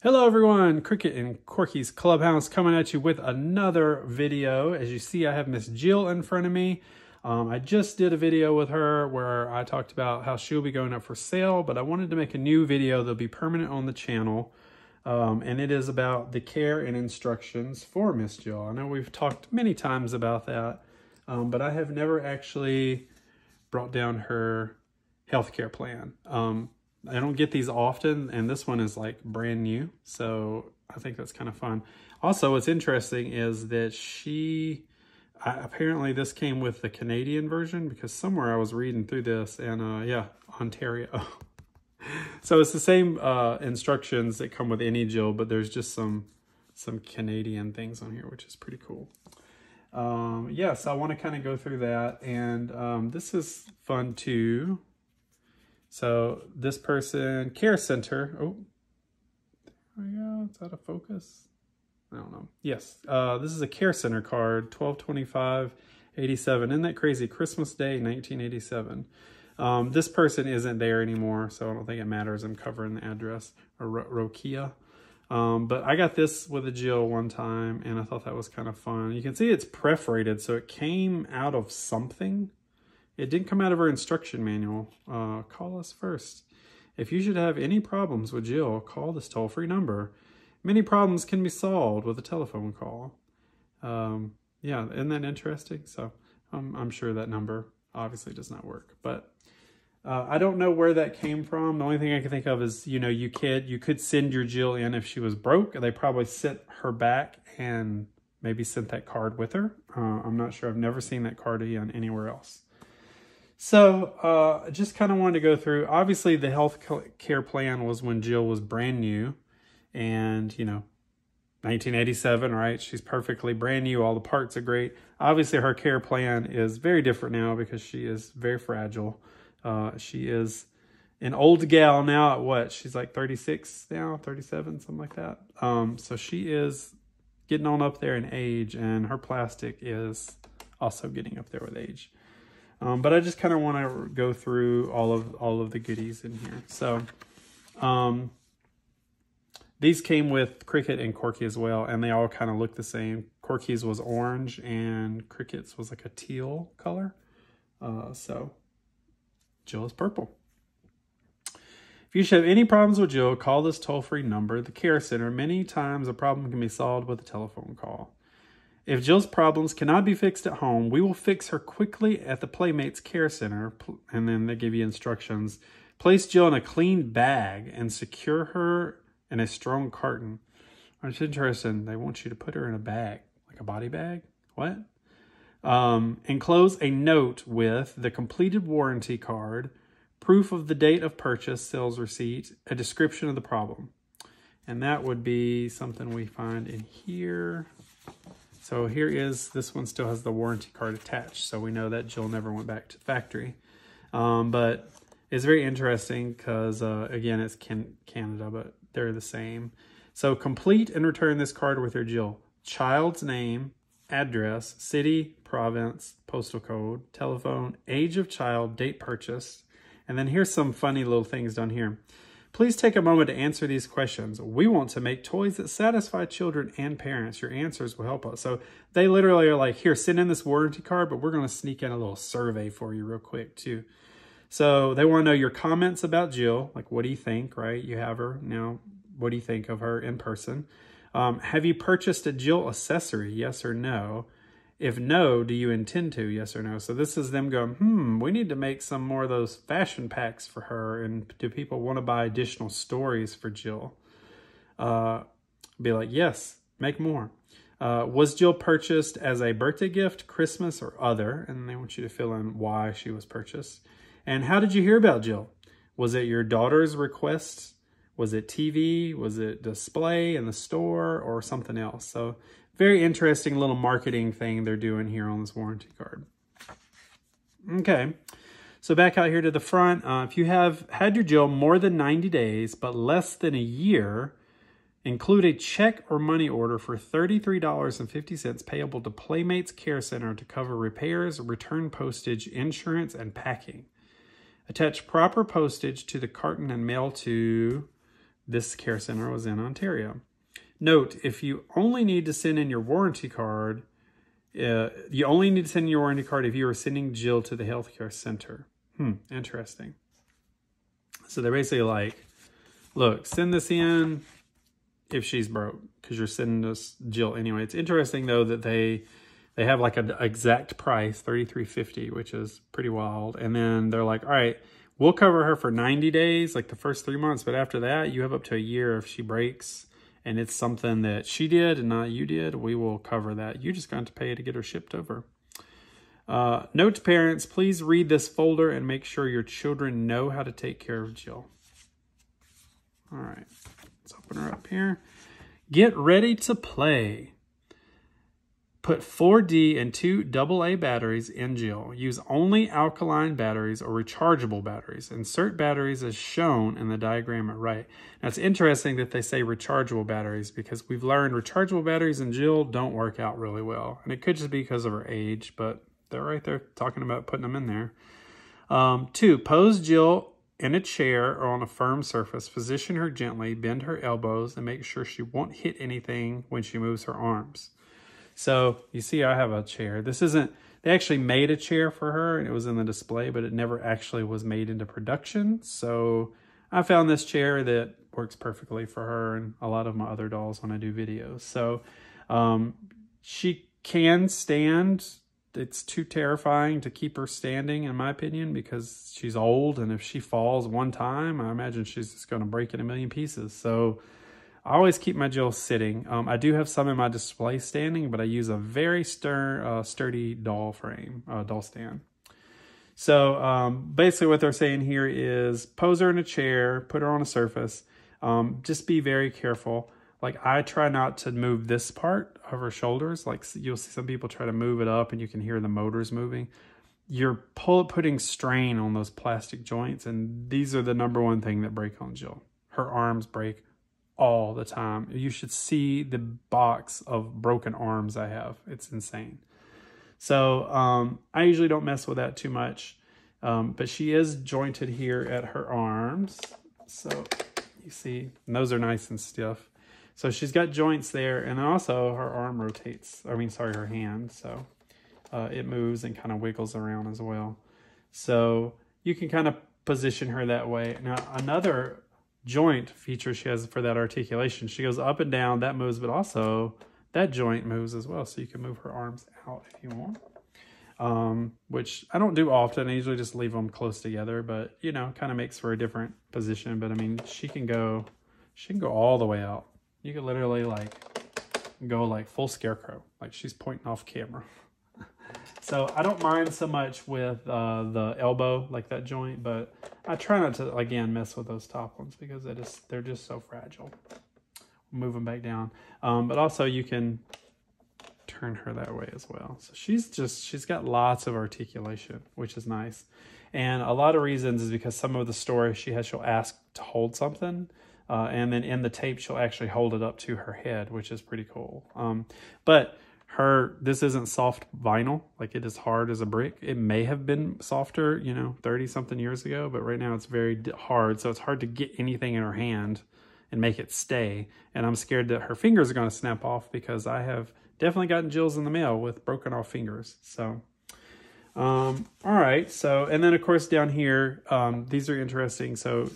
Hello everyone, Cricket and Corky's Clubhouse coming at you with another video. As you see, I have Miss Jill in front of me. I just did a video with her where I talked about how she'll be going up for sale, but I wanted to make a new video that'll be permanent on the channel. And it is about the care and instructions for Miss Jill. I know we've talked many times about that, but I have never actually brought down her healthcare plan. I don't get these often, and this one is like brand new, so I think that's kind of fun. Also, what's interesting is that apparently this came with the Canadian version, because somewhere I was reading through this, and yeah, Ontario. So it's the same instructions that come with any Jill, but there's just some Canadian things on here, which is pretty cool. Yeah, so I want to kind of go through that, and this is fun too. So this person, care center. Oh, there we go. It's out of focus. I don't know. Yes, this is a care center card, 12/25/87. Isn't that crazy? Christmas Day, 1987. This person isn't there anymore, so I don't think it matters. I'm covering the address, or Rokia. But I got this with a Jill one time, and I thought that was kind of fun. You can see it's perforated, so it came out of something. It didn't come out of her instruction manual. Call us first. If you should have any problems with Jill, call this toll-free number. Many problems can be solved with a telephone call. Yeah, isn't that interesting? So I'm sure that number obviously does not work. But I don't know where that came from. The only thing I can think of is, you know, you could send your Jill in if she was broke. They probably sent her back and maybe sent that card with her. I'm not sure. I've never seen that card again anywhere else. So just kind of wanted to go through, obviously the health care plan was when Jill was brand new, and, you know, 1987, right? She's perfectly brand new. All the parts are great. Obviously her care plan is very different now because she is very fragile. She is an old gal now at what? She's like 36 now, 37, something like that. So she is getting on up there in age, and her plastic is also getting up there with age. But I just kind of want to go through all of the goodies in here. So these came with Cricket and Corky as well, and they all kind of look the same. Corky's was orange and Cricket's was like a teal color. So Jill is purple. If you should have any problems with Jill, call this toll-free number, the care center. Many times a problem can be solved with a telephone call. If Jill's problems cannot be fixed at home, we will fix her quickly at the Playmates Care Center. And then they give you instructions. Place Jill in a clean bag and secure her in a strong carton. It's interesting. They want you to put her in a bag, like a body bag. What? Enclose a note with the completed warranty card, proof of the date of purchase, sales receipt, a description of the problem. And that would be something we find in here. So here is, this one still has the warranty card attached, so we know that Jill never went back to the factory. But it's very interesting because, again, it's Canada, but they're the same. So complete and return this card with your Jill. Child's name, address, city, province, postal code, telephone, age of child, date purchased. And then here's some funny little things down here. Please take a moment to answer these questions. We want to make toys that satisfy children and parents. Your answers will help us. So they literally are like, here, send in this warranty card, but we're going to sneak in a little survey for you real quick too. So they want to know your comments about Jill. Like, what do you think, right? You have her now. What do you think of her in person? Have you purchased a Jill accessory? Yes or no? If no, do you intend to? Yes or no? So this is them going, we need to make some more of those fashion packs for her. And do people want to buy additional stories for Jill? Be like, yes, make more. Was Jill purchased as a birthday gift, Christmas, or other? And they want you to fill in why she was purchased. And how did you hear about Jill? Was it your daughter's request? Was it TV? Was it display in the store, or something else? So very interesting little marketing thing they're doing here on this warranty card. Okay, so back out here to the front. If you have had your Jill more than 90 days, but less than a year, include a check or money order for $33.50 payable to Playmates Care Center to cover repairs, return postage, insurance, and packing. Attach proper postage to the carton and mail to This care center was in Ontario. Note, if you only need to send in your warranty card, you only need to send in your warranty card if you are sending Jill to the healthcare center. Interesting. So they're basically like, look, send this in if she's broke, because you're sending us Jill anyway. It's interesting though that they have like an exact price, $33.50, which is pretty wild. And then they're like, all right, we'll cover her for 90 days, like the first 3 months. But after that, you have up to a year if she breaks and it's something that she did and not you did, we will cover that. You just got to pay to get her shipped over. Note to parents, please read this folder and make sure your children know how to take care of Jill. All right, let's open her up here. Get ready to play. Put 4D and 2 AA batteries in Jill. Use only alkaline batteries or rechargeable batteries. Insert batteries as shown in the diagram at right. Now it's interesting that they say rechargeable batteries because we've learned rechargeable batteries in Jill don't work out really well. And it could just be because of her age, but they're right there talking about putting them in there. 2, pose Jill in a chair or on a firm surface. Position her gently, bend her elbows, and make sure she won't hit anything when she moves her arms. So you see I have a chair. This isn't, they actually made a chair for her and it was in the display, but it never actually was made into production. So I found this chair that works perfectly for her and a lot of my other dolls when I do videos. So she can stand. It's too terrifying to keep her standing, in my opinion, because she's old. And if she falls one time, I imagine she's just going to break in a million pieces. So I always keep my Jill sitting. I do have some in my display standing, but I use a very sturdy doll frame, doll stand. So basically what they're saying here is pose her in a chair, put her on a surface. Just be very careful. Like I try not to move this part of her shoulders. Like you'll see some people try to move it up and you can hear the motors moving. You're putting strain on those plastic joints, and these are the #1 thing that break on Jill. Her arms break all the time. You should see the box of broken arms I have. It's insane. So I usually don't mess with that too much. But she is jointed here at her arms. So you see, and those are nice and stiff. So she's got joints there, and then also her arm rotates. Her hand. So it moves and kind of wiggles around as well. So you can kind of position her that way. Now another joint feature she has for that articulation, she goes up and down, that moves, but also that joint moves as well, so you can move her arms out if you want, which I don't do often. I usually just leave them close together, but you know, kind of makes for a different position. But I mean, she can go all the way out. You can literally go like full scarecrow, like she's pointing off camera. So I don't mind so much with the elbow, like that joint, but I try not to, again, mess with those top ones because they're just so fragile. Move them back down. But also you can turn her that way as well. So she's got lots of articulation, which is nice. And a lot of reasons is because some of the stories she'll ask to hold something. And then in the tape, she'll actually hold it up to her head, which is pretty cool. But this isn't soft vinyl, like it is hard as a brick. It may have been softer, 30 something years ago, but right now it's very hard. So it's hard to get anything in her hand and make it stay. And I'm scared that her fingers are going to snap off because I have definitely gotten Jill's in the mail with broken off fingers. So, all right. So, and then of course down here, these are interesting. So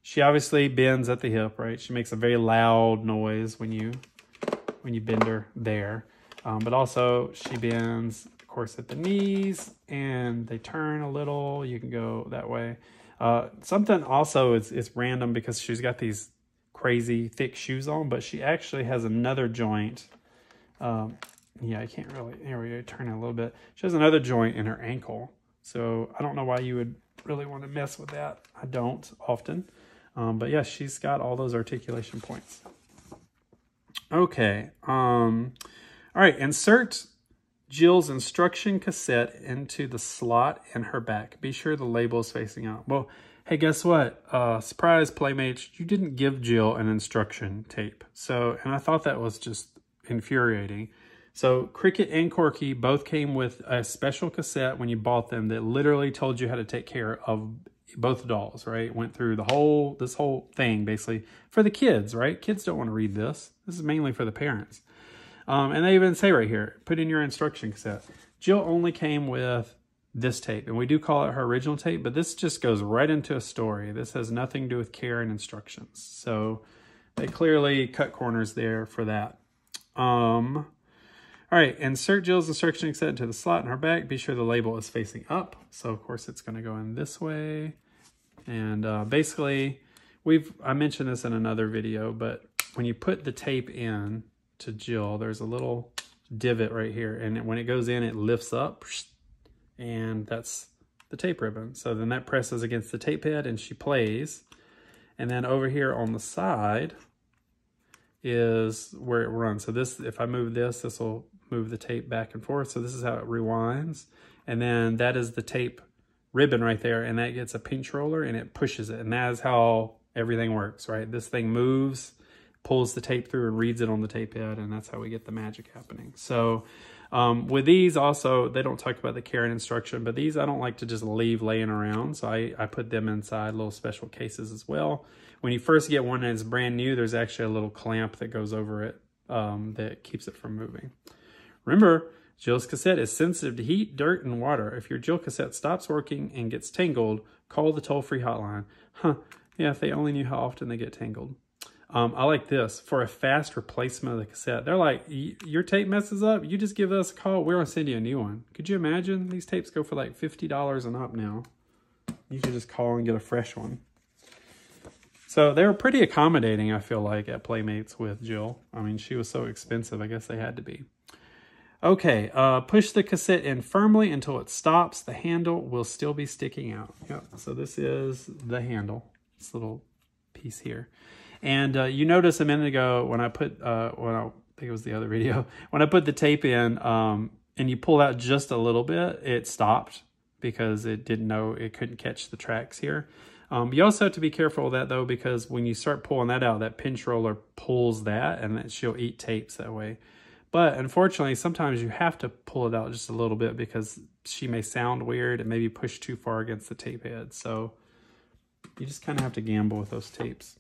she obviously bends at the hip, right? She makes a very loud noise when you bend her there. But also she bends, of course, at the knees, and they turn a little. You can go that way. Something also is random because she's got these crazy thick shoes on, but she actually has another joint. Yeah, I can't really, here we go, turn it a little bit. She has another joint in her ankle. So I don't know why you would really want to mess with that. I don't often. But yeah, she's got all those articulation points. Okay. All right, insert Jill's instruction cassette into the slot in her back. Be sure the label is facing out. Well, hey, guess what? Surprise, Playmates, you didn't give Jill an instruction tape. And I thought that was just infuriating. So Cricket and Corky both came with a special cassette when you bought them that literally told you how to take care of both dolls, right? Went through this whole thing basically for the kids, right? Kids don't want to read this. This is mainly for the parents. And they even say right here, put in your instruction cassette. Jill only came with this tape, and we do call it her original tape, but this just goes right into a story. This has nothing to do with care and instructions. So they clearly cut corners there for that. All right, insert Jill's instruction cassette into the slot in her back. Be sure the label is facing up. So of course it's going to go in this way. And basically, I mentioned this in another video, but when you put the tape in to Jill, there's a little divot right here, and when it goes in, it lifts up, and that's the tape ribbon. So then that presses against the tape head, and she plays. And then over here on the side is where it runs. So this, if I move this, this will move the tape back and forth. So this is how it rewinds. And then that is the tape ribbon right there, and that gets a pinch roller and it pushes it. And that is how everything works, right? This thing moves, pulls the tape through and reads it on the tape head, and that's how we get the magic happening. So with these also, they don't talk about the care and instruction, but these I don't like to just leave laying around. So I put them inside little special cases as well. When you first get one and it's brand new, there's actually a little clamp that goes over it that keeps it from moving. Remember, Jill's cassette is sensitive to heat, dirt, and water. If your Jill cassette stops working and gets tangled, call the toll-free hotline. Yeah, if they only knew how often they get tangled. I like this. For a fast replacement of the cassette, they're like, your tape messes up, you just give us a call, we're going to send you a new one. Could you imagine? These tapes go for like $50 and up now. You could just call and get a fresh one. So they were pretty accommodating, I feel like, at Playmates with Jill. I mean, she was so expensive, I guess they had to be. Okay, push the cassette in firmly until it stops. The handle will still be sticking out. Yep. So this is the handle, this little piece here. And you notice a minute ago when I put, I think it was the other video, when I put the tape in and you pull out just a little bit, it stopped because it didn't know it couldn't catch the tracks here. You also have to be careful of that though, because when you start pulling that out, that pinch roller pulls that and then she'll eat tapes that way. But unfortunately, sometimes you have to pull it out just a little bit because she may sound weird and maybe push too far against the tape head. So you just kind of have to gamble with those tapes.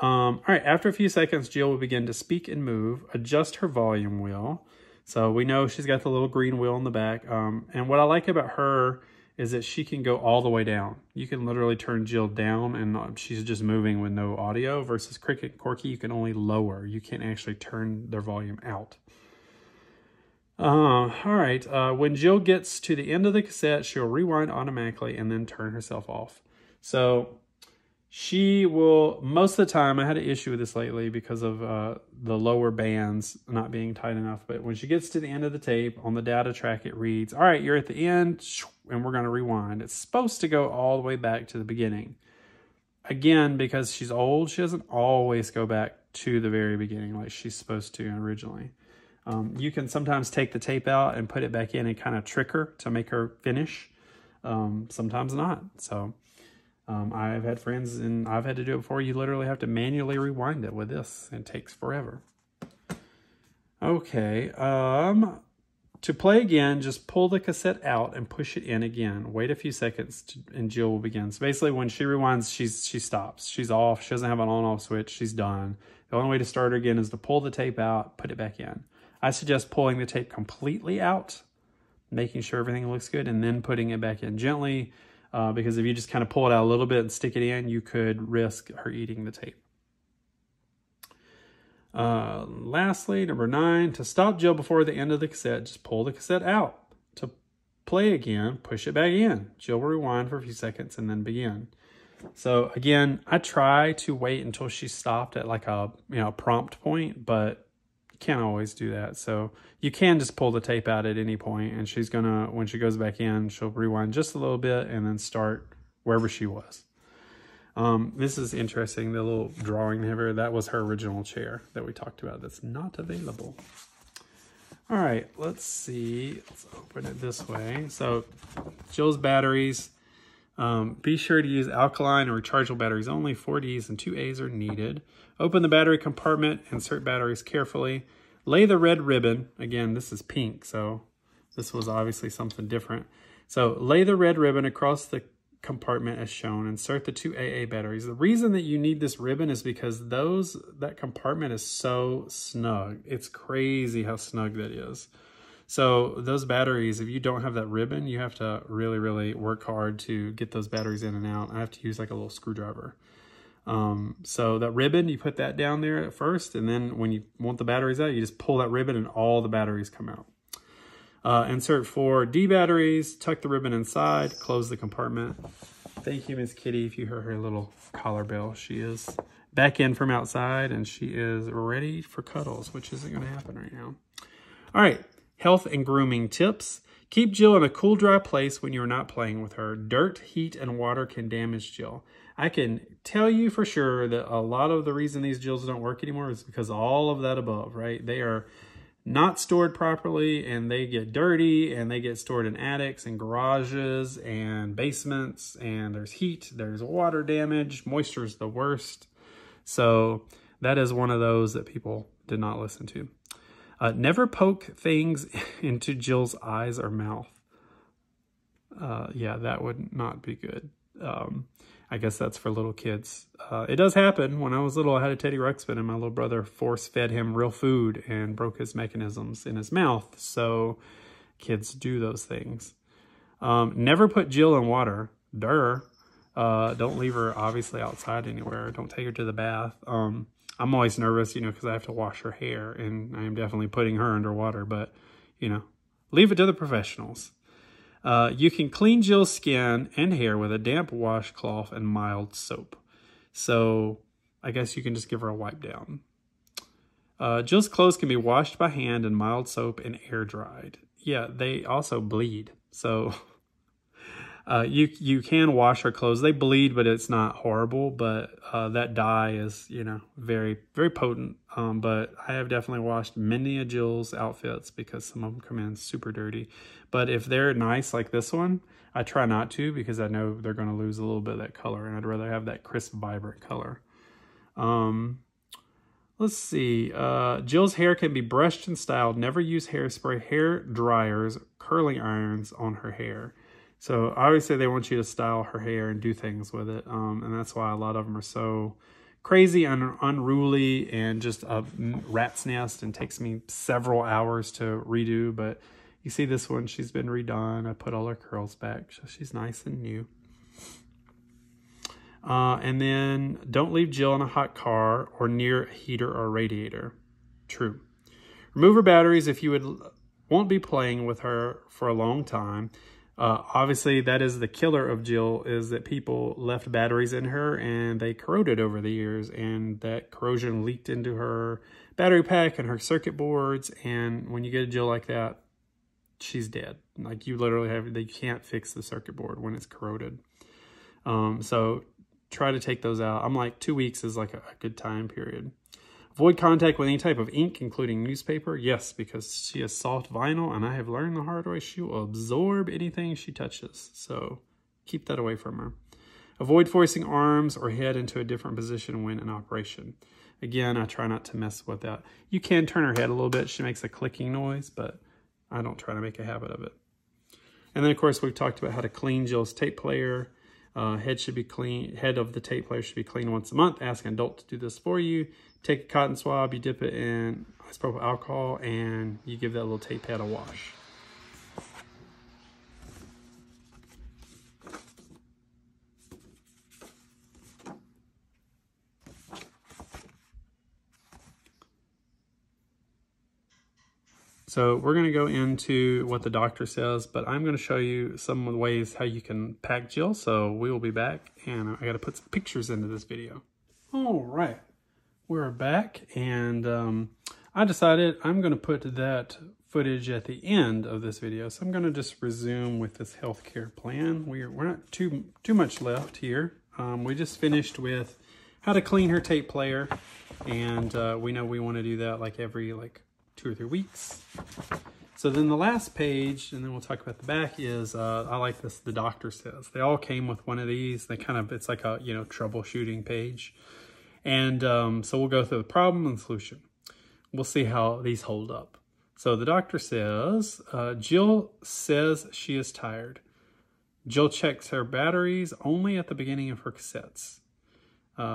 All right, after a few seconds, Jill will begin to speak and move, adjust her volume wheel. So we know she's got the little green wheel in the back. And what I like about her is that she can go all the way down. You can literally turn Jill down and she's just moving with no audio, versus Cricket and Corky, you can only lower. You can't actually turn their volume out. All right, when Jill gets to the end of the cassette, she'll rewind automatically and then turn herself off. So she will, most of the time, I had an issue with this lately because of the lower bands not being tight enough. But when she gets to the end of the tape, on the data track, it reads, all right, you're at the end, and we're going to rewind. It's supposed to go all the way back to the beginning. Again, because she's old, she doesn't always go back to the very beginning like she's supposed to originally. You can sometimes take the tape out and put it back in and kind of trick her to make her finish. Sometimes not. So I've had friends, and I've had to do it before. You literally have to manually rewind it with this. It takes forever. Okay. To play again, just pull the cassette out and push it in again. Wait a few seconds and Jill will begin. So basically when she rewinds, she stops. She's off. She doesn't have an on-off switch. She's done. The only way to start her again is to pull the tape out, put it back in. I suggest pulling the tape completely out, making sure everything looks good, and then putting it back in gently. Because if you just kind of pull it out a little bit and stick it in, you could risk her eating the tape. Lastly, number 9, to stop Jill before the end of the cassette, just pull the cassette out. To play again, push it back in. Jill will rewind for a few seconds and then begin. So again, I try to wait until she stopped at like a prompt point, but you can't always do that. So you can just pull the tape out at any point, and she's gonna, when she goes back in, she'll rewind just a little bit and then start wherever she was. This is interesting, the little drawing of her, that was her original chair that we talked about that's not available. All right, let's see, let's open it this way. So Jill's batteries, be sure to use alkaline or rechargeable batteries only. 4 Ds and 2 As are needed. Open the battery compartment, insert batteries carefully. Lay the red ribbon, again, this is pink, so this was obviously something different. So lay the red ribbon across the compartment as shown. Insert the 2 AA batteries. The reason that you need this ribbon is because that compartment is so snug. It's crazy how snug that is. So those batteries, if you don't have that ribbon, you have to really, really work hard to get those batteries in and out. I have to use like a little screwdriver. So that ribbon, you put that down there at first, and then when you want the batteries out, you just pull that ribbon and all the batteries come out. Insert 4 D batteries, tuck the ribbon inside, close the compartment. Thank you, Miss Kitty. If you heard her little collar bell, she is back in from outside and she is ready for cuddles, which isn't going to happen right now. All right, health and grooming tips. Keep Jill in a cool, dry place when you're not playing with her. Dirt, heat, and water can damage Jill. I can tell you for sure that a lot of the reason these Jills don't work anymore is because of all of that above, right? They are not stored properly and they get dirty and they get stored in attics and garages and basements, and there's heat, there's water damage, moisture is the worst. So that is one of those that people did not listen to. Never poke things into Jill's eyes or mouth. Yeah, that would not be good. I guess that's for little kids. It does happen. When I was little, I had a Teddy Ruxpin and my little brother force-fed him real food and broke his mechanisms in his mouth. So kids do those things. Never put Jill in water. Don't leave her obviously outside anywhere. Don't take her to the bath. I'm always nervous, because I have to wash her hair, and I am definitely putting her underwater, but, leave it to the professionals. You can clean Jill's skin and hair with a damp washcloth and mild soap. So I guess you can just give her a wipe down. Jill's clothes can be washed by hand in mild soap and air dried. Yeah, they also bleed. So you can wash her clothes. They bleed, but it's not horrible. But that dye is, very, very potent. But I have definitely washed many of Jill's outfits because some of them come in super dirty. But if they're nice like this one, I try not to because I know they're going to lose a little bit of that color, and I'd rather have that crisp, vibrant color. Let's see. Jill's hair can be brushed and styled. Never use hairspray, hair dryers, curling irons on her hair. So obviously they want you to style her hair and do things with it. And that's why a lot of them are so crazy and unruly and just a rat's nest and takes me several hours to redo. But you see this one, she's been redone. I put all her curls back, so she's nice and new. And then don't leave Jill in a hot car or near a heater or radiator. True. Remove her batteries if you won't be playing with her for a long time. Obviously, that is the killer of Jill, is that people left batteries in her and they corroded over the years, and that corrosion leaked into her battery pack and her circuit boards. And when you get a Jill like that, she's dead. Like, you literally they can't fix the circuit board when it's corroded. So try to take those out. I'm like 2 weeks is like a good time period. Avoid contact with any type of ink, including newspaper. Yes, because she is soft vinyl, and I have learned the hard way she will absorb anything she touches. So keep that away from her. Avoid forcing arms or head into a different position when in operation. Again, I try not to mess with that. You can turn her head a little bit. She makes a clicking noise, but I don't try to make a habit of it. And then, of course, we've talked about how to clean Jill's tape player. Head should be clean. Head of the tape player should be cleaned once a month. Ask an adult to do this for you. Take a cotton swab, you dip it in isopropyl alcohol, and you give that little tape pad a wash. So we're going to go into what the doctor says, but I'm going to show you some of the ways how you can pack Jill. So we will be back, and I got to put some pictures into this video. All right. We're back, and I decided I'm going to put that footage at the end of this video. So I'm going to just resume with this healthcare plan. We're not too much left here. We just finished with how to clean her tape player, and we know we want to do that like every 2 or 3 weeks. So then the last page, and then we'll talk about the back, is I like this. The doctor says they all came with one of these. They it's like a troubleshooting page. And so we'll go through the problem and solution. We'll see how these hold up. So the doctor says, Jill says she is tired. Jill checks her batteries only at the beginning of her cassettes.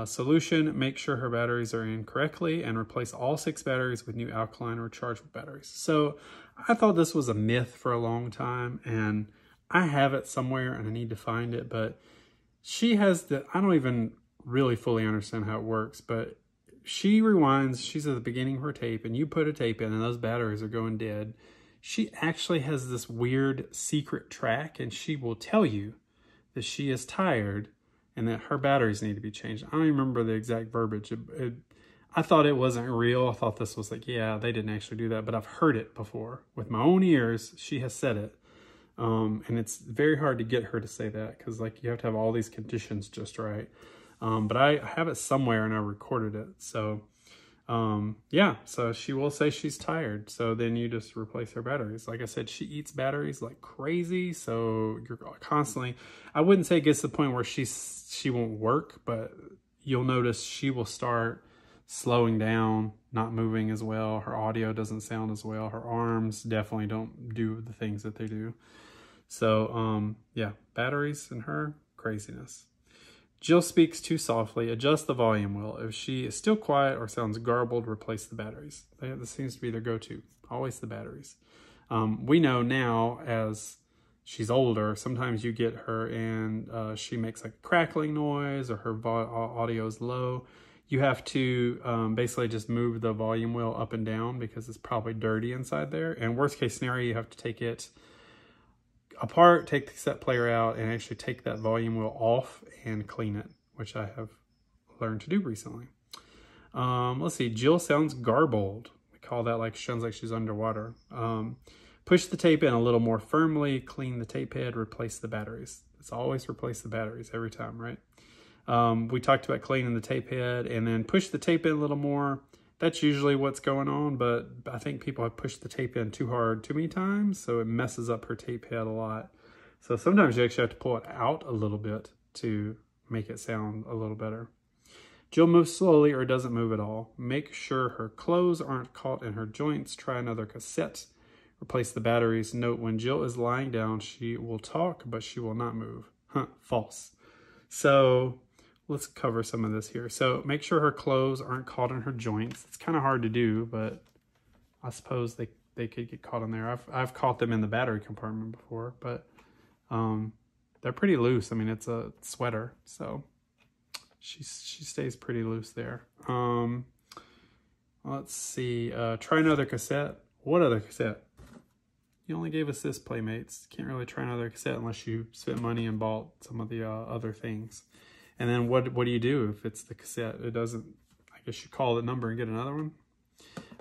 Solution, make sure her batteries are in correctly and replace all 6 batteries with new alkaline rechargeable batteries. So I thought this was a myth for a long time, and I have it somewhere and I need to find it, but she has I don't even really fully understand how it works, but she rewinds, she's at the beginning of her tape, and you put a tape in and those batteries are going dead. She actually has this weird secret track, and she will tell you that she is tired and that her batteries need to be changed. I don't even remember the exact verbiage. I thought it wasn't real. I thought this was like, yeah, they didn't actually do that, but I've heard it before. With my own ears, she has said it. And it's very hard to get her to say that because like you have to have all these conditions just right. But I have it somewhere and I recorded it. So yeah, so she will say she's tired. So then you just replace her batteries. Like I said, she eats batteries like crazy. So you're constantly, I wouldn't say it gets to the point where she won't work, but you'll notice she will start slowing down, not moving as well. Her audio doesn't sound as well. Her arms definitely don't do the things that they do. So yeah, batteries and her, craziness. Jill speaks too softly. Adjust the volume wheel. If she is still quiet or sounds garbled, replace the batteries. This seems to be their go-to. Always the batteries. We know now as she's older, sometimes you get her and she makes like a crackling noise or her audio is low. You have to basically just move the volume wheel up and down because it's probably dirty inside there. And worst case scenario, you have to take it apart, take the cassette player out, and actually take that volume wheel off and clean it, which I have learned to do recently. Let's see, Jill sounds garbled. We call that like, sounds like she's underwater. Push the tape in a little more firmly, clean the tape head, replace the batteries. It's always replace the batteries every time, right? We talked about cleaning the tape head and then push the tape in a little more. That's usually what's going on, but I think people have pushed the tape in too hard too many times, so it messes up her tape head a lot. So sometimes you actually have to pull it out a little bit to make it sound a little better. Jill moves slowly or doesn't move at all. Make sure her clothes aren't caught in her joints. Try another cassette. Replace the batteries. Note, when Jill is lying down, she will talk, but she will not move. False. So let's cover some of this here. So make sure her clothes aren't caught in her joints. It's kind of hard to do, but I suppose they could get caught in there. I've caught them in the battery compartment before, but they're pretty loose. I mean, it's a sweater, so she stays pretty loose there. Let's see. Try another cassette. What other cassette? You only gave us this, Playmates. Can't really try another cassette unless you spent money and bought some of the other things. And then what do you do if it's the cassette? It doesn't, I guess you call the number and get another one.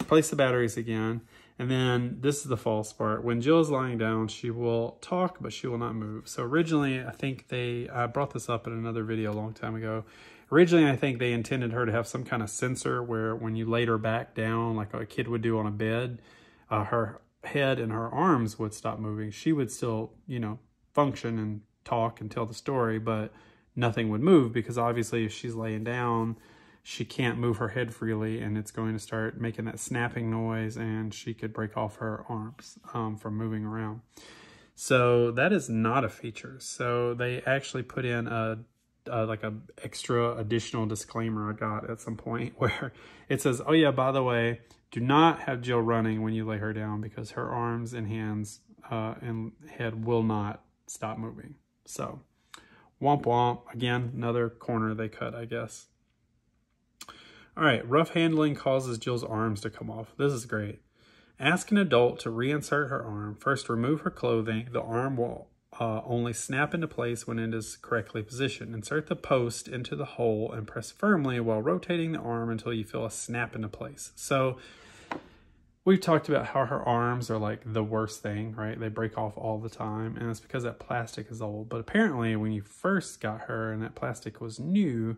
Replace the batteries again. And then this is the false part. When Jill is lying down, she will talk, but she will not move. So originally, I think I brought this up in another video a long time ago. Originally, I think they intended her to have some kind of sensor where when you laid her back down, like a kid would do on a bed, her head and her arms would stop moving. She would still, function and talk and tell the story, but nothing would move because obviously if she's laying down, she can't move her head freely and it's going to start making that snapping noise and she could break off her arms from moving around. So that is not a feature. So they actually put in like a extra additional disclaimer I got at some point where it says, oh yeah, by the way, do not have Jill running when you lay her down because her arms and hands and head will not stop moving. So womp womp. Again, another corner they cut, I guess. All right, rough handling causes Jill's arms to come off. This is great. Ask an adult to reinsert her arm. First, remove her clothing. The arm will only snap into place when it is correctly positioned. Insert the post into the hole and press firmly while rotating the arm until you feel a snap into place. So we've talked about how her arms are like the worst thing, right? They break off all the time, and it's because that plastic is old. But apparently when you first got her and that plastic was new,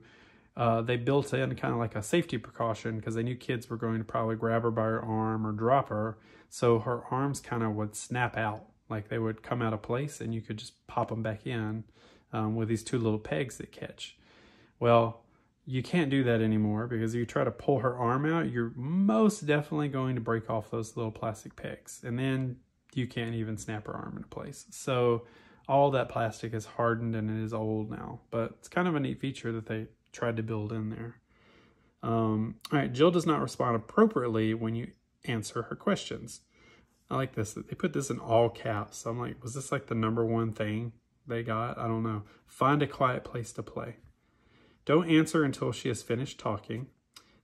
they built in kind of like a safety precaution because they knew kids were going to probably grab her by her arm or drop her. So her arms kind of would snap out, like they would come out of place and you could just pop them back in with these two little pegs that catch. Well, you can't do that anymore because if you try to pull her arm out, you're most definitely going to break off those little plastic pegs. And then you can't even snap her arm into place. So all that plastic is hardened and it is old now, but it's kind of a neat feature that they tried to build in there. All right, Jill does not respond appropriately when you answer her questions. I like this. They put this in all caps. So I'm like, was this like the #1 thing they got? I don't know. Find a quiet place to play. Don't answer until she has finished talking.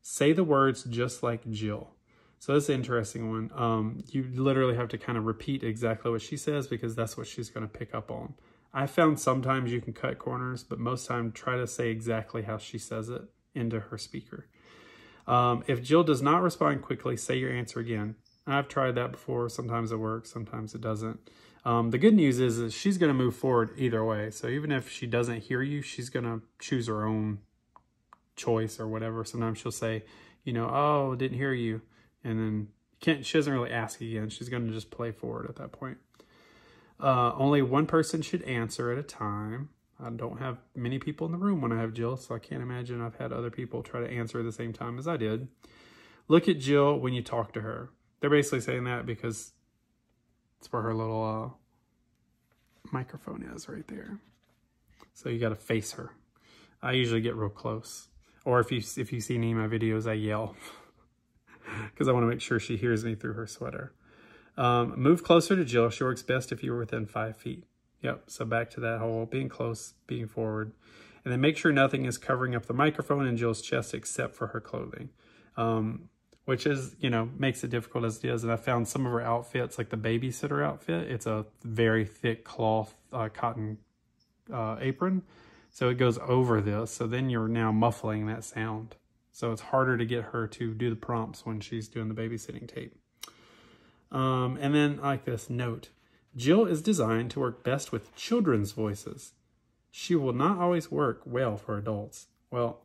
Say the words just like Jill. So that's an interesting one. You literally have to kind of repeat exactly what she says because that's what she's going to pick up on. I found sometimes you can cut corners, but most time try to say exactly how she says it into her speaker. If Jill does not respond quickly, say your answer again. I've tried that before. Sometimes it works, sometimes it doesn't. The good news is she's going to move forward either way. So even if she doesn't hear you, she's going to choose her own choice or whatever. Sometimes she'll say, you know, oh, didn't hear you. And then she doesn't really ask again. She's going to just play forward at that point. Only one person should answer at a time. I don't have many people in the room when I have Jill, so I can't imagine I've had other people try to answer at the same time as I did. Look at Jill when you talk to her. They're basically saying that because it's where her little microphone is right there. So you got to face her. I usually get real close. Or if you see any of my videos, I yell because I want to make sure she hears me through her sweater. Move closer to Jill. She works best if you were within 5 feet. Yep, so back to that whole being close, being forward. And then make sure nothing is covering up the microphone in Jill's chest except for her clothing. Which is, you know, makes it difficult as it is. And I found some of her outfits, like the babysitter outfit, it's a very thick cloth, cotton apron. So it goes over this. So then you're now muffling that sound. So it's harder to get her to do the prompts when she's doing the babysitting tape. And then like this note. Jill is designed to work best with children's voices. She will not always work well for adults. Well,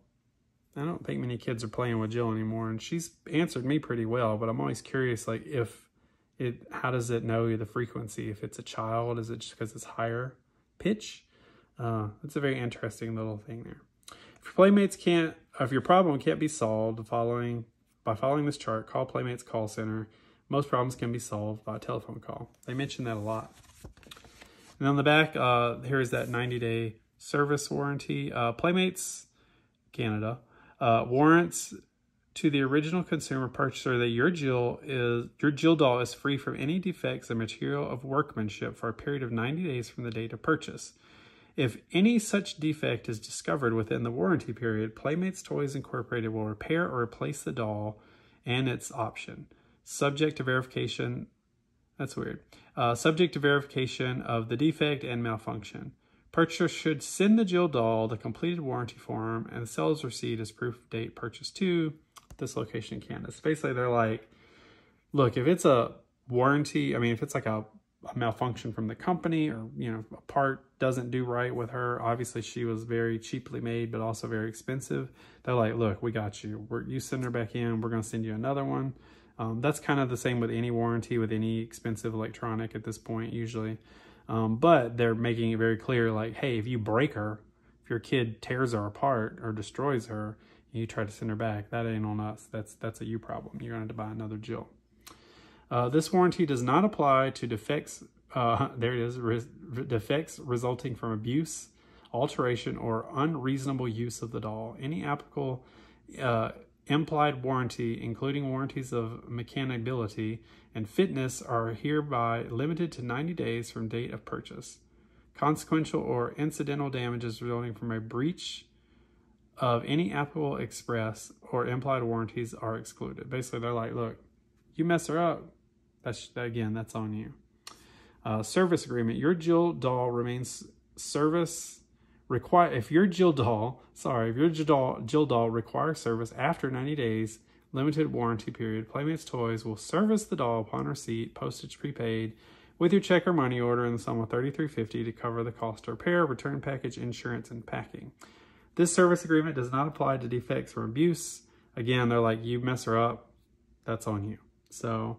I don't think many kids are playing with Jill anymore, and she's answered me pretty well, but I'm always curious, like, how does it know the frequency? If it's a child, is it just because it's higher pitch? It's a very interesting little thing there. If your problem can't be solved by following this chart, call Playmates call center. Most problems can be solved by a telephone call. They mention that a lot. And on the back, here's that 90-day service warranty. Playmates Canada warrants to the original consumer purchaser that your Jill doll is free from any defects and material of workmanship for a period of 90 days from the date of purchase. If any such defect is discovered within the warranty period, Playmates Toys Incorporated will repair or replace the doll and its option. Subject to verification, that's weird. Subject to verification of the defect and malfunction. Purchaser should send the Jill doll the completed warranty form and the sales receipt as proof of date purchase to this location in Canada. So basically they're like, look, if it's a warranty, I mean, if it's like a malfunction from the company or, you know, a part doesn't do right with her, obviously she was very cheaply made, but also very expensive. They're like, look, we got you. You send her back in, we're going to send you another one. That's kind of the same with any warranty with any expensive electronic at this point, usually. But they're making it very clear, like, hey, if you break her, if your kid tears her apart or destroys her, and you try to send her back, that ain't on us. That's a you problem. You're going to have to buy another Jill. This warranty does not apply to defects. There it is, defects resulting from abuse, alteration, or unreasonable use of the doll. Any applicable implied warranty, including warranties of mechanability and fitness, are hereby limited to 90 days from date of purchase. Consequential or incidental damages resulting from a breach of any applicable express or implied warranties are excluded. Basically, they're like, look, you mess her up, that's on you. Service agreement. Your Jill doll remains service if your Jill doll requires service after 90 days, limited warranty period, Playmates Toys will service the doll upon receipt, postage prepaid, with your check or money order in the sum of $33.50 to cover the cost of repair, return package, insurance, and packing. This service agreement does not apply to defects or abuse. Again, they're like, you mess her up, that's on you. So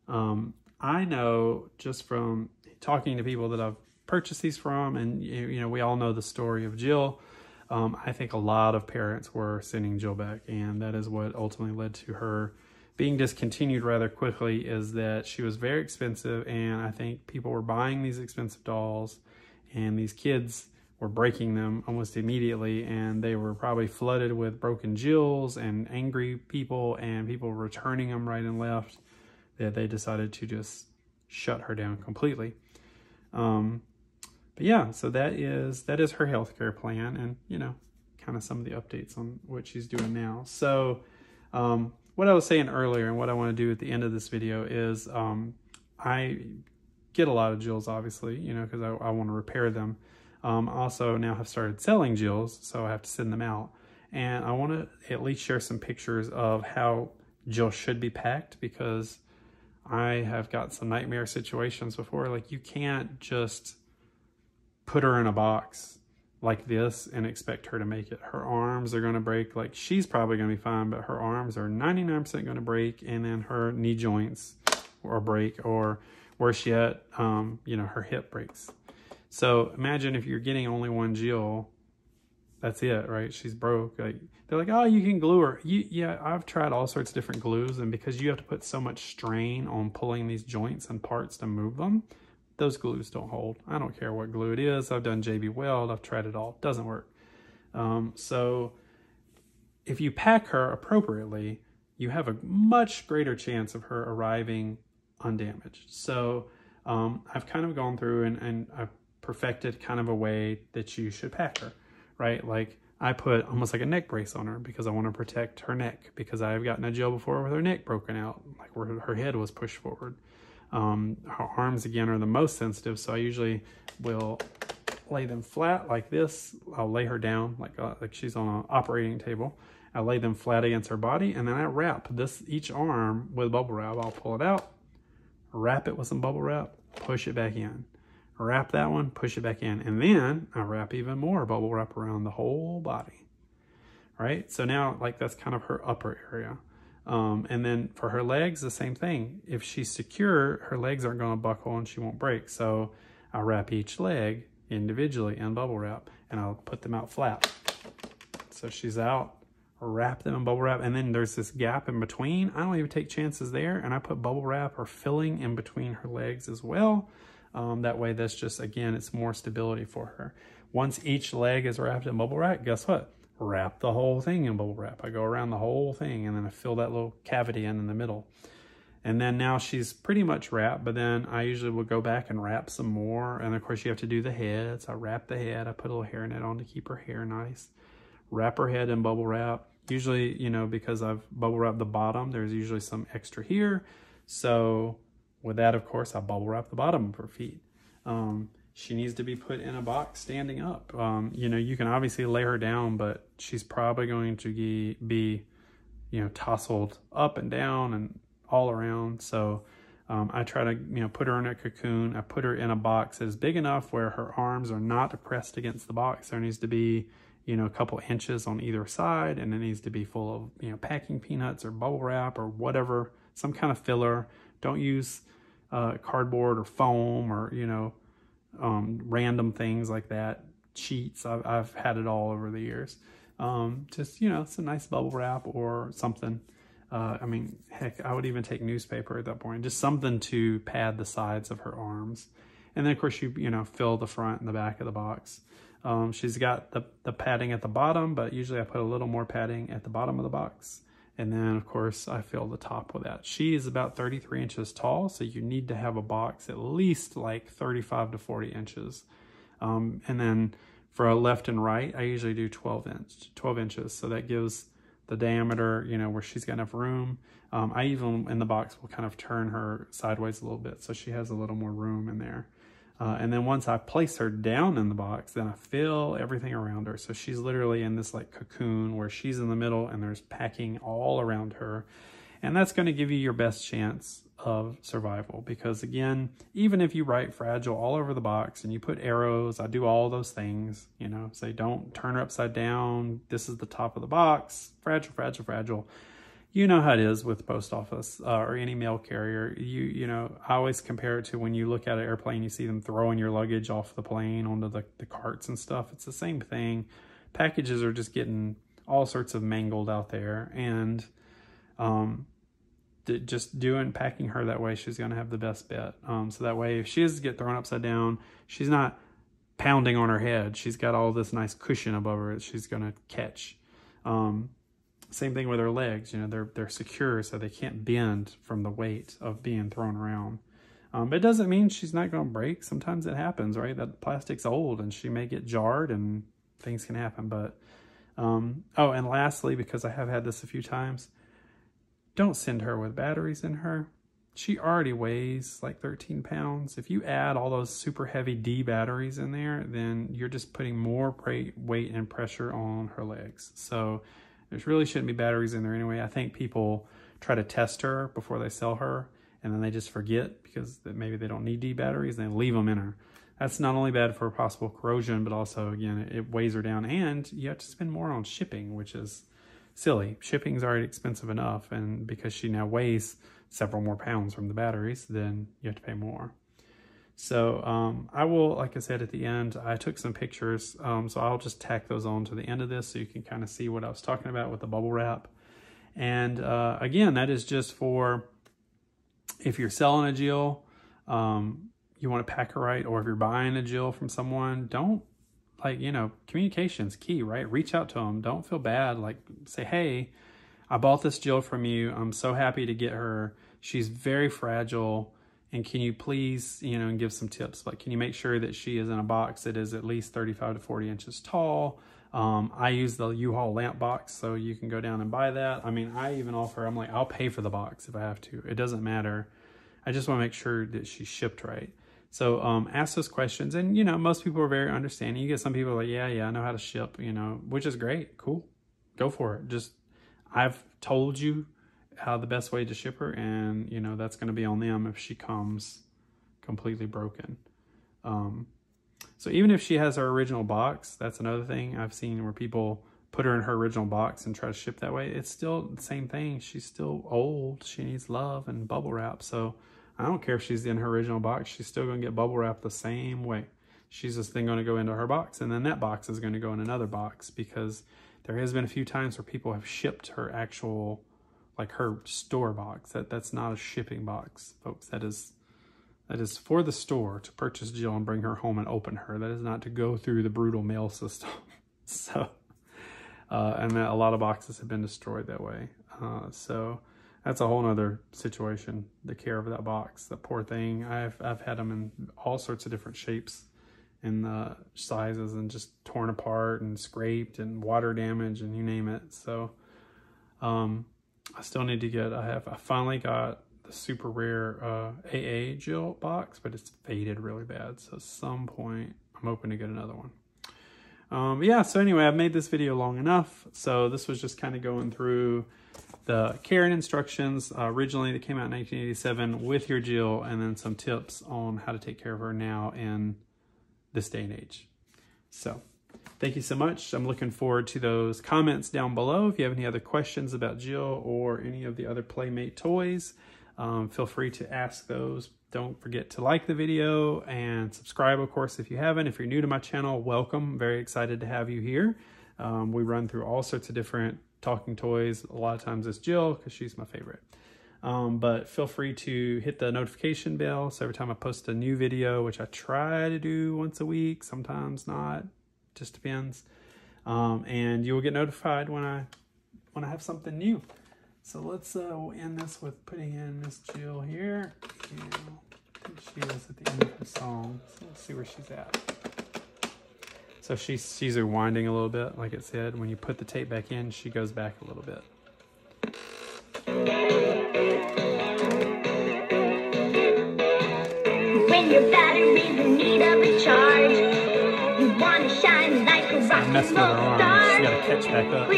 I know just from talking to people that I've purchased these from, and you know, we all know the story of Jill. I think a lot of parents were sending Jill back, and that is what ultimately led to her being discontinued rather quickly, is that she was very expensive, and I think people were buying these expensive dolls and these kids were breaking them almost immediately, and they were probably flooded with broken jills and angry people and people returning them right and left, that they decided to just shut her down completely. But yeah, so that is her healthcare plan, and you know, kind of some of the updates on what she's doing now. So what I was saying earlier and what I want to do at the end of this video is I get a lot of jills, obviously, you know, because I want to repair them. Also now have started selling jills, so I have to send them out, and I want to at least share some pictures of how jills should be packed, because I have got some nightmare situations before. Like, you can't just put her in a box like this and expect her to make it. Her arms are going to break. Like, she's probably going to be fine, but her arms are 99% going to break, and then her knee joints or break, or worse yet, you know, her hip breaks. So imagine if you're getting only one Jill, that's it, right? She's broke. Like, they're like, oh, you can glue her. Yeah, I've tried all sorts of different glues, and because you have to put so much strain on pulling these joints and parts to move them, those glues don't hold. I don't care what glue it is. I've done JB Weld. I've tried it all. It doesn't work. So if you pack her appropriately, you have a much greater chance of her arriving undamaged. So I've kind of gone through and I've perfected kind of a way that you should pack her, right? Like, I put almost like a neck brace on her because I want to protect her neck, because I've gotten a Jill before with her neck broken out, like where her head was pushed forward. Her arms, again, are the most sensitive, so I usually will lay them flat like this. I'll lay her down like she's on an operating table. I lay them flat against her body, and then I wrap each arm with bubble wrap. I'll pull it out, wrap it with some bubble wrap, push it back in. Wrap that one, push it back in, and then I wrap even more bubble wrap around the whole body. Right? So now, like, that's kind of her upper area. And then for her legs, the same thing. If she's secure, her legs aren't going to buckle and she won't break. So I wrap each leg individually in bubble wrap, and I'll put them out flat. So she's out, wrap them in bubble wrap, and then there's this gap in between. I don't even take chances there, and I put bubble wrap or filling in between her legs as well. That way, that's just, again, it's more stability for her. Once each leg is wrapped in bubble wrap, guess what? Wrap the whole thing in bubble wrap. I go around the whole thing, and then I fill that little cavity in the middle. And then now she's pretty much wrapped, but then I usually will go back and wrap some more. And of course, you have to do the head. So I wrap the head. I put a little hairnet on to keep her hair nice. Wrap her head in bubble wrap. Usually, you know, because I've bubble wrapped the bottom, there's usually some extra here. So with that, of course, I bubble wrap the bottom of her feet. She needs to be put in a box standing up. You know, you can obviously lay her down, but she's probably going to be, you know, tousled up and down and all around. So I try to, you know, put her in a cocoon. I put her in a box that is big enough where her arms are not pressed against the box. There needs to be, you know, a couple inches on either side, and it needs to be full of, you know, packing peanuts or bubble wrap or whatever, some kind of filler. Don't use cardboard or foam or, you know, random things like that. Sheets, I've had it all over the years. Just, you know, some nice bubble wrap or something. I mean, heck, I would even take newspaper at that point, just something to pad the sides of her arms. And then, of course, you know, fill the front and the back of the box. She's got the padding at the bottom, but usually I put a little more padding at the bottom of the box. And then, of course, I fill the top with that. She is about 33 inches tall, so you need to have a box at least like 35 to 40 inches. And then for a left and right, I usually do 12 inches. So that gives the diameter, you know, where she's got enough room. I even, in the box, will kind of turn her sideways a little bit so she has a little more room in there. And then once I place her down in the box, then I fill everything around her. So she's literally in this like cocoon where she's in the middle and there's packing all around her. And that's going to give you your best chance of survival. Because again, even if you write fragile all over the box and you put arrows, I do all those things, you know, say don't turn her upside down. This is the top of the box. Fragile, fragile, fragile. You know how it is with the post office or any mail carrier. You know, I always compare it to when you look at an airplane, you see them throwing your luggage off the plane onto the carts and stuff. It's the same thing. Packages are just getting all sorts of mangled out there. And just packing her that way, she's going to have the best bet. So that way, if she is to get thrown upside down, she's not pounding on her head. She's got all this nice cushion above her that she's going to catch. Same thing with her legs. You know, they're secure, so they can't bend from the weight of being thrown around. But it doesn't mean she's not going to break. Sometimes it happens, right? That plastic's old and she may get jarred and things can happen. But, oh, and lastly, because I have had this a few times, don't send her with batteries in her. She already weighs like 13 pounds. If you add all those super heavy D batteries in there, then you're just putting more weight and pressure on her legs. So there really shouldn't be batteries in there anyway. I think people try to test her before they sell her, and then they just forget because maybe they don't need D batteries and they leave them in her. That's not only bad for possible corrosion, but also, again, it weighs her down, and you have to spend more on shipping, which is silly. Shipping's already expensive enough, and because she now weighs several more pounds from the batteries, then you have to pay more. So I will, like I said at the end, I took some pictures, so I'll just tack those on to the end of this so you can kind of see what I was talking about with the bubble wrap. And again, that is just for if you're selling a Jill, you want to pack her right, or if you're buying a Jill from someone, don't, like, you know, communication's key, right? Reach out to them. Don't feel bad. Like, say, hey, I bought this Jill from you. I'm so happy to get her. She's very fragile. And can you please, you know, and give some tips? Like, can you make sure that she is in a box that is at least 35 to 40 inches tall? I use the U-Haul lamp box, so you can go down and buy that. I mean, I even offer, I'm like, I'll pay for the box if I have to. It doesn't matter. I just want to make sure that she's shipped right. So ask those questions. And, you know, most people are very understanding. You get some people like, yeah, I know how to ship, you know, which is great. Cool. Go for it. Just, I've told you how the best way to ship her, and, you know, that's going to be on them if she comes completely broken. So even if she has her original box, that's another thing I've seen where people put her in her original box and try to ship that way. It's still the same thing. She's still old. She needs love and bubble wrap. So I don't care if she's in her original box. She's still going to get bubble wrap the same way. She's just then going to go into her box, and then that box is going to go in another box, because there has been a few times where people have shipped her actual, like her store box. That's not a shipping box, folks. That is for the store to purchase Jill and bring her home and open her. That is not to go through the brutal mail system. So, and a lot of boxes have been destroyed that way. So that's a whole nother situation, the care of that box. That poor thing. I've had them in all sorts of different shapes and sizes, and just torn apart and scraped and water damage and you name it. So I still need to get, I finally got the super rare AA Jill box, but it's faded really bad. So at some point I'm hoping to get another one. Yeah, so anyway, I've made this video long enough. So this was just kind of going through the care and instructions. Originally, they came out in 1987 with your Jill, and then some tips on how to take care of her now in this day and age. So thank you so much. I'm looking forward to those comments down below. If you have any other questions about Jill or any of the other Playmate toys, feel free to ask those. Don't forget to like the video and subscribe, of course, if you haven't. If you're new to my channel, welcome. Very excited to have you here. We run through all sorts of different talking toys. A lot of times it's Jill because she's my favorite. But feel free to hit the notification bell, so every time I post a new video, which I try to do once a week, sometimes not, just depends, and you will get notified when I have something new. So let's end this with putting in Miss Jill here. I think she was at the end of her song, so let's see where she's at. So she's rewinding a little bit, like it said. When you put the tape back in, she goes back a little bit. When your battery's in need of a charge, you want to shine like a rocket star. She got to catch back up.